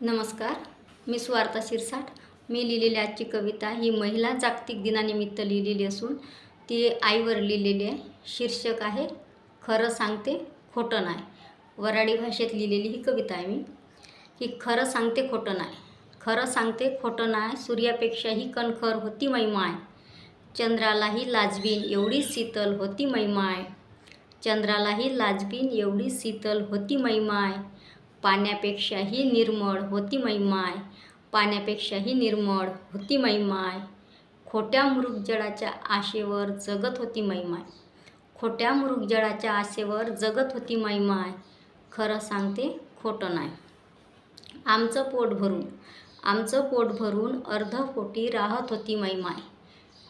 नमस्कार, मी स्वार्था शिरसाट. मी लिहिलेली आजची कविता ही महिला जागतिक दिनानिमित्त लिहिलेली असून ती आईवर लिहिलेली आहे. शीर्षक आहे खरं सांगते खोटं नाही. वऱ्हाडी भाषेत लिहिलेली ही कविता आहे मी. की खरं सांगते खोटं नाही, खरं सांगते खोटं नाही. सूर्यापेक्षाही कणखर होती मैमाय, चंद्रालाही लाजवीन एवढी शीतल होती मैमाय. चंद्रालाही लाजवीन एवढी शीतल होती मैमाय. पाण्यापेक्षाही निर्मळ होती मैमाय, पाण्यापेक्षाही निर्मळ होती मैमाय. खोट्या मृगजळाच्या आशेवर जगत होती मैमाय, खोट्या मृगजळाच्या आशेवर जगत होती मैमाय. खरं सांगते खोटं नाही. आमचं पोट भरून अर्धपोटी राहत होती मैमाय,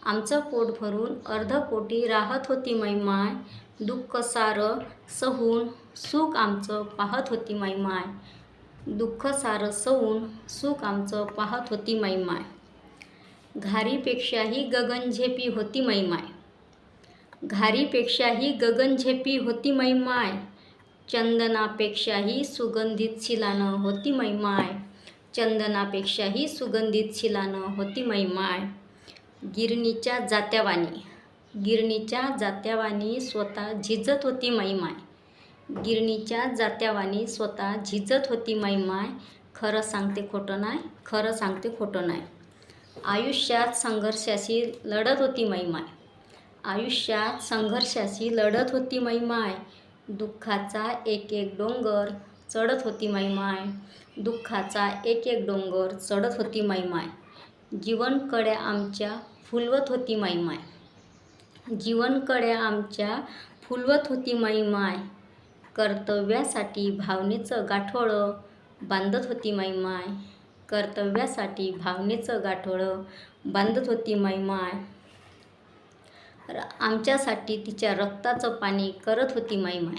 आमचं पोट भरून अर्धपोटी राहत होती मैमाय. दुःख सारं सहून सुख आमचं पाहत होती मैमाय, दुःख सारं सहून सुख आमचं पाहत होती मैमाय. घारीपेक्षाही गगनझेपी होती मैमाय, घारीपेक्षाही गगनझेपी होती मैमाय. चंदनापेक्षाही सुगंधित शिलानं होती मैमाय, चंदनापेक्षाही सुगंधित शिलानं होती मैमाय. गिरणीच्या जात्यावानी स्वतः झिजत होती मैमाय, गिरणीच्या जात्यावानी स्वतः झिजत होती मैमाय. खरं सांगते खोटं नाही, खरं सांगते खोटं नाही. आयुष्यात संघर्षाशी लढत होती मैमाय, आयुष्यात संघर्षाशी लढत होती मैमाय. दुःखाचा एक एक डोंगर चढत होती मैमाय, दुःखाचा एक एक डोंगर चढत होती मैमाय. जीवनकड्या आमच्या फुलवत होती मैमाय, जीवनकड्या आमच्या फुलवत होती मैमाय. कर्तव्यासाठी भावनेचं गाठोडं बांधत होती मैमाय, कर्तव्यासाठी भावनेचं गाठोडं बांधत होती मैमाय. आमच्यासाठी तिच्या रक्ताचं पाणी करत होती मैमाय,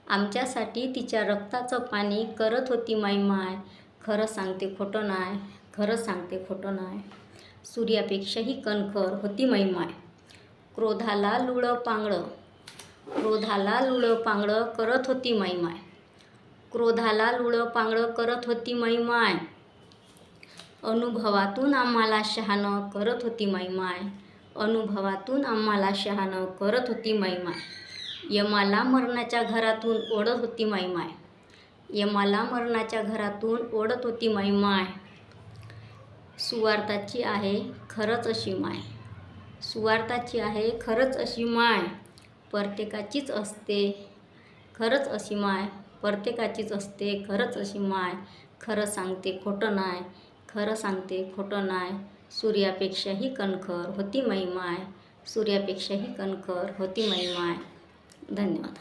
आमच्यासाठी तिच्या रक्ताचं पाणी करत होती मैमाय. खरं सांगते खोटं नाही, खरं सांगते खोटं नाही. सूर्यापेक्षाही कणखर होती मैमाय. क्रोधाला लुळं पांगळं करत होती मैमाय, क्रोधाला लुळं पांगळं करत होती मैमाय. अनुभवातून आम्हाला शहाणं करत होती मैमाय, अनुभवातून आम्हाला शहाणं करत होती मैमाय. यमाला मरणाच्या घरातून ओढत होती मैमाय, यमाला मरणाच्या घरातून ओढत होती मैमाय. सुवार्थाची आहे खरंच अशी माय, सुवार्थाची आहे खरंच अशी माय. प्रत्येकाचीच असते खरंच अशी माय, प्रत्येकाचीच असते खरंच अशी माय. खरं सांगते खोटं नाही, खरं सांगते खोटं नाही. सूर्यापेक्षाही कणखर होती मैमाय, सूर्यापेक्षाही कणखर होती मैमाय. धन्यवाद.